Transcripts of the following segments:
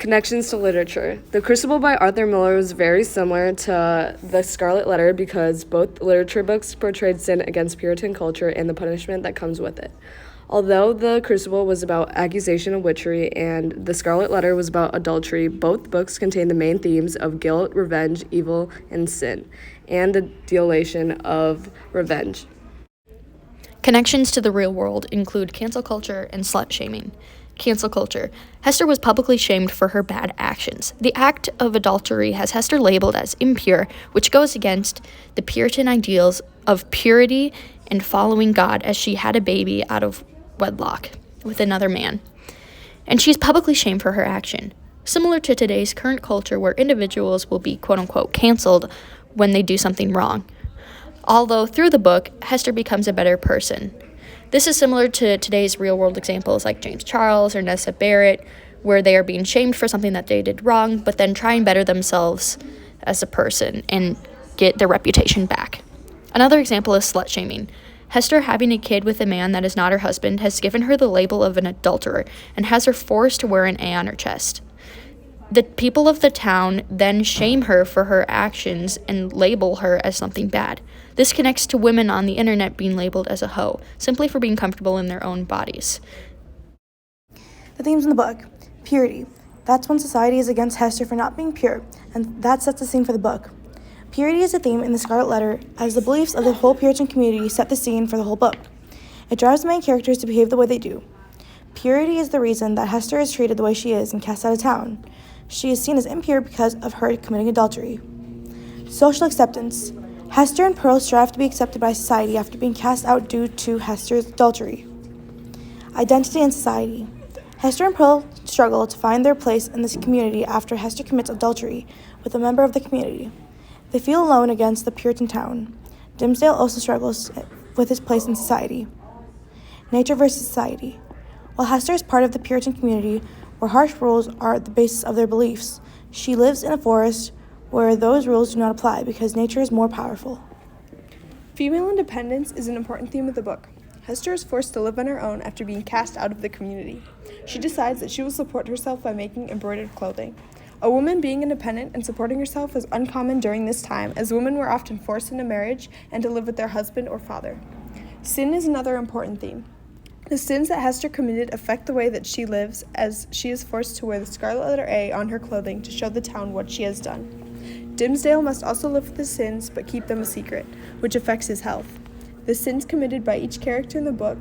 Connections to literature. The Crucible by Arthur Miller was very similar to The Scarlet Letter because both literature books portrayed sin against Puritan culture and the punishment that comes with it. Although The Crucible was about accusation of witchery and The Scarlet Letter was about adultery, both books contain the main themes of guilt, revenge, evil, and sin, and the dilation of revenge. Connections to the real world include cancel culture and slut shaming. Cancel culture. Hester was publicly shamed for her bad actions. The act of adultery has Hester labeled as impure, which goes against the Puritan ideals of purity and following God, as she had a baby out of wedlock with another man. And she's publicly shamed for her action. Similar to today's current culture where individuals will be quote-unquote canceled when they do something wrong. Although through the book, Hester becomes a better person. This is similar to today's real-world examples like James Charles or Nessa Barrett, where they are being shamed for something that they did wrong, but then try and better themselves as a person and get their reputation back. Another example is slut shaming. Hester, having a kid with a man that is not her husband, has given her the label of an adulterer and has her forced to wear an A on her chest. The people of the town then shame her for her actions and label her as something bad. This connects to women on the internet being labeled as a hoe, simply for being comfortable in their own bodies. The themes in the book. Purity. That's when society is against Hester for not being pure, and that sets the scene for the book. Purity is a theme in the Scarlet Letter, as the beliefs of the whole Puritan community set the scene for the whole book. It drives the main characters to behave the way they do. Purity is the reason that Hester is treated the way she is and cast out of town. She is seen as impure because of her committing adultery. Social acceptance. Hester and Pearl strive to be accepted by society after being cast out due to Hester's adultery. Identity and society. Hester and Pearl struggle to find their place in this community after Hester commits adultery with a member of the community. They feel alone against the Puritan town. Dimmesdale also struggles with his place in society. Nature versus society. While Hester is part of the Puritan community, where harsh rules are the basis of their beliefs, she lives in a forest where those rules do not apply because nature is more powerful. Female independence is an important theme of the book. Hester is forced to live on her own after being cast out of the community. She decides that she will support herself by making embroidered clothing. A woman being independent and supporting herself was uncommon during this time, as women were often forced into marriage and to live with their husband or father. Sin is another important theme. The sins that Hester committed affect the way that she lives, as she is forced to wear the Scarlet Letter A on her clothing to show the town what she has done. Dimmesdale must also live with the sins but keep them a secret, which affects his health. The sins committed by each character in the book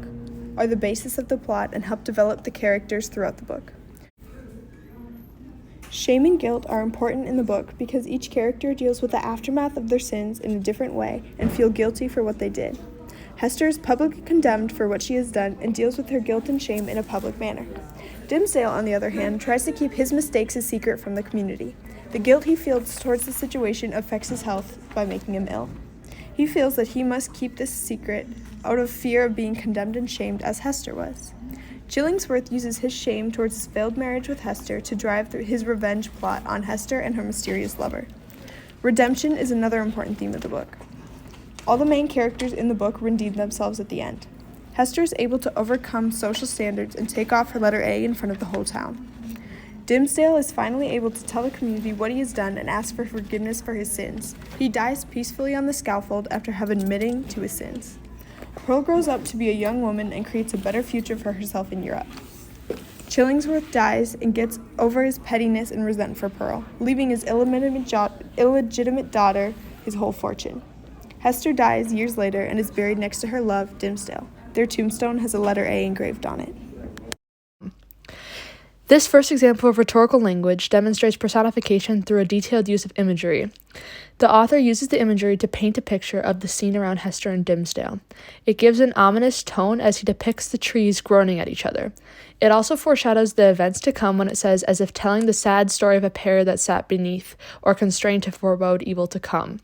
are the basis of the plot and help develop the characters throughout the book. Shame and guilt are important in the book because each character deals with the aftermath of their sins in a different way and feel guilty for what they did. Hester is publicly condemned for what she has done and deals with her guilt and shame in a public manner. Dimmesdale, on the other hand, tries to keep his mistakes a secret from the community. The guilt he feels towards the situation affects his health by making him ill. He feels that he must keep this secret out of fear of being condemned and shamed as Hester was. Chillingsworth uses his shame towards his failed marriage with Hester to drive through his revenge plot on Hester and her mysterious lover. Redemption is another important theme of the book. All the main characters in the book redeem themselves at the end. Hester is able to overcome social standards and take off her letter A in front of the whole town. Dimmesdale is finally able to tell the community what he has done and ask for forgiveness for his sins. He dies peacefully on the scaffold after admitting to his sins. Pearl grows up to be a young woman and creates a better future for herself in Europe. Chillingsworth dies and gets over his pettiness and resentment for Pearl, leaving his illegitimate daughter his whole fortune. Hester dies years later and is buried next to her love, Dimmesdale. Their tombstone has a letter A engraved on it. This first example of rhetorical language demonstrates personification through a detailed use of imagery. The author uses the imagery to paint a picture of the scene around Hester and Dimmesdale. It gives an ominous tone as he depicts the trees groaning at each other. It also foreshadows the events to come when it says, as if telling the sad story of a pair that sat beneath, or constrained to forebode evil to come.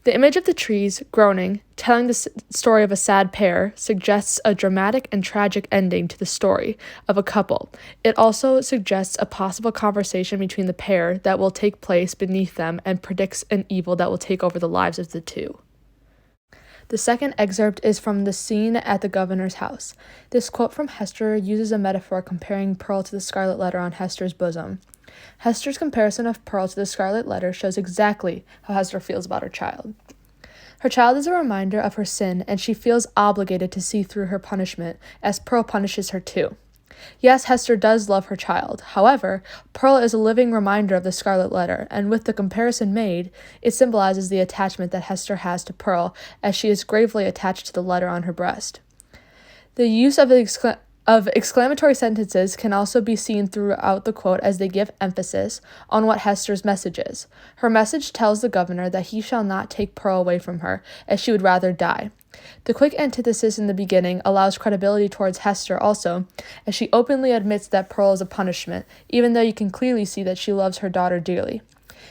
The image of the trees, groaning, telling the story of a sad pair, suggests a dramatic and tragic ending to the story of a couple. It also suggests a possible conversation between the pair that will take place beneath them and predicts an evil that will take over the lives of the two. The second excerpt is from the scene at the governor's house. This quote from Hester uses a metaphor comparing Pearl to the Scarlet Letter on Hester's bosom. Hester's comparison of Pearl to the Scarlet Letter shows exactly how Hester feels about her child. Her child is a reminder of her sin, and she feels obligated to see through her punishment, as Pearl punishes her too. Yes, Hester does love her child. However, Pearl is a living reminder of the Scarlet Letter, and with the comparison made, it symbolizes the attachment that Hester has to Pearl, as she is gravely attached to the letter on her breast. The use of exclamatory sentences can also be seen throughout the quote as they give emphasis on what Hester's message is. Her message tells the governor that he shall not take Pearl away from her, as she would rather die. The quick antithesis in the beginning allows credibility towards Hester also, as she openly admits that Pearl is a punishment, even though you can clearly see that she loves her daughter dearly.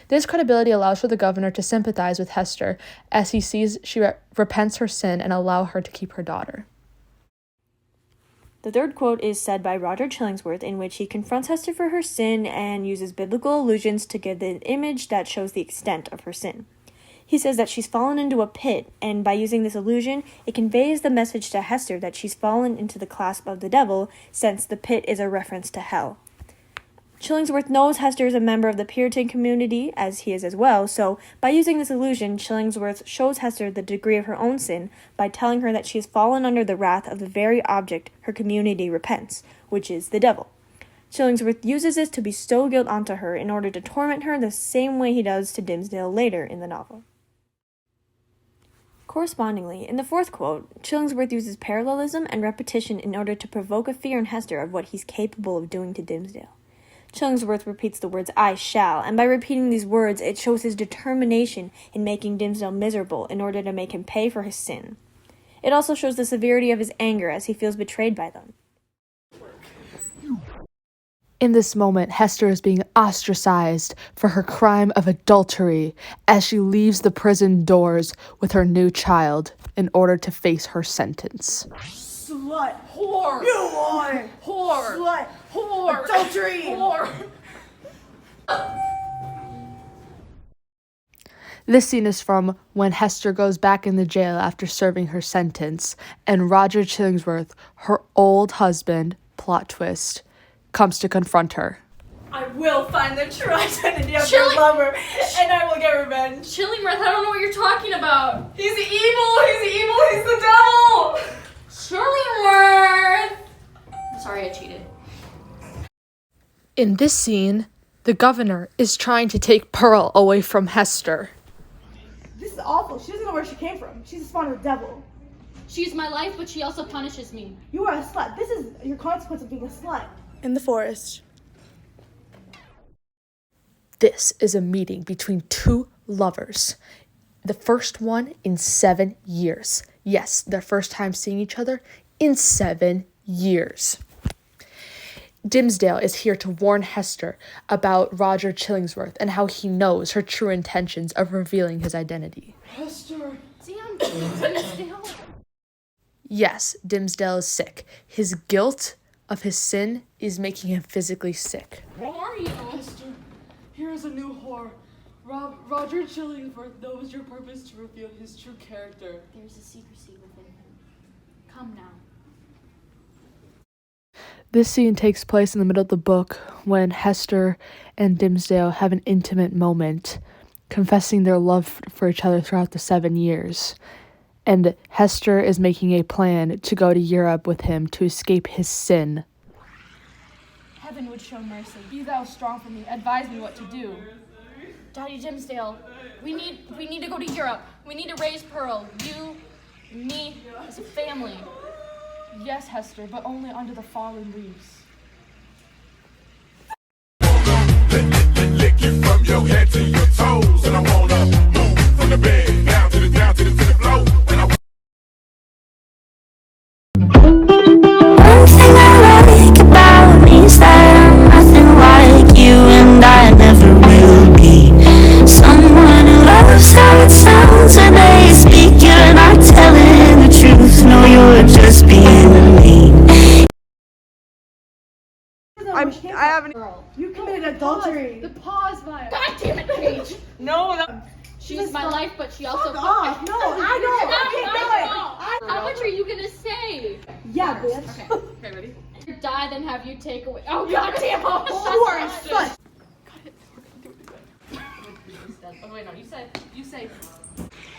This credibility allows for the governor to sympathize with Hester, as he sees she repents her sin and allow her to keep her daughter. The third quote is said by Roger Chillingsworth, in which he confronts Hester for her sin and uses biblical allusions to give the image that shows the extent of her sin. He says that she's fallen into a pit, and by using this allusion, it conveys the message to Hester that she's fallen into the clasp of the devil, since the pit is a reference to hell. Chillingsworth knows Hester is a member of the Puritan community, as he is as well, so by using this allusion, Chillingsworth shows Hester the degree of her own sin by telling her that she has fallen under the wrath of the very object her community repents, which is the devil. Chillingsworth uses this to bestow guilt onto her in order to torment her the same way he does to Dimmesdale later in the novel. Correspondingly, in the fourth quote, Chillingsworth uses parallelism and repetition in order to provoke a fear in Hester of what he's capable of doing to Dimmesdale. Chillingsworth repeats the words, "I shall," and by repeating these words, it shows his determination in making Dimmesdale miserable in order to make him pay for his sin. It also shows the severity of his anger as he feels betrayed by them. In this moment, Hester is being ostracized for her crime of adultery as she leaves the prison doors with her new child in order to face her sentence. Slut. Whore! You are! Whore! Slut. Whore! Adultery. Whore! This scene is from when Hester goes back in the jail after serving her sentence, and Roger Chillingsworth, her old husband, plot twist, comes to confront her. I will find the true identity of your lover, and I will get revenge. Chillingworth, I don't know what you're talking about. He's evil! He's evil! He's the devil! Chillingworth! Sorry, I cheated. In this scene, the governor is trying to take Pearl away from Hester. This is awful. She doesn't know where she came from. She's a spawn of the devil. She's my life, but she also punishes me. You are a slut. This is your consequence of being a slut. In the forest. This is a meeting between two lovers. The first one in 7 years. Yes, their first time seeing each other in 7 years. Dimmesdale is here to warn Hester about Roger Chillingsworth and how he knows her true intentions of revealing his identity. Hester! Damn, Dimmesdale. Yes, Dimmesdale is sick. His guilt of his sin is making him physically sick. Who are you? Hester, here's a new whore. Roger Chillingsworth knows your purpose to reveal his true character. There's a secrecy within him. Come now. This scene takes place in the middle of the book when Hester and Dimmesdale have an intimate moment, confessing their love for each other throughout the 7 years. And Hester is making a plan to go to Europe with him to escape his sin. Heaven would show mercy. Be thou strong for me. Advise me what to do. Daddy Dimmesdale, we need to go to Europe. We need to raise Pearl. You, me, as a family. Yes, Hester, but only under the fallen leaves. Lick you from your head to your toes, and I wanna move from the bed down to the floor. One thing I like about me is that I'm nothing like you, and I never will be. Someone who loves how it sounds when they speak. You're not telling the truth, no, you're just being mean. I haven't. You committed adultery. The pause vibe. God damn it, Paige! No, She's my life, but she also. Fuck off. No, I don't. I can't do it. How much are you gonna say? Yeah, bitch. Okay, ready? Die, then have you take away. Oh, God damn it! You are a slut. instead. Oh wait, no, you say.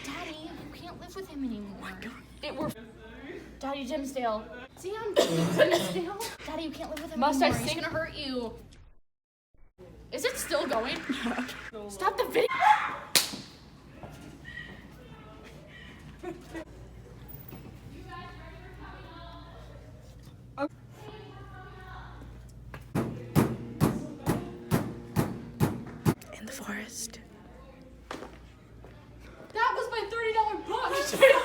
Daddy, you can't live with him anymore. Daddy Dimsdale. Sam, Dimsdale. Daddy, you can't live with him Must I anymore. He's sing- gonna hurt you. Is it still going? Stop the video. In the forest. That was my $30 book.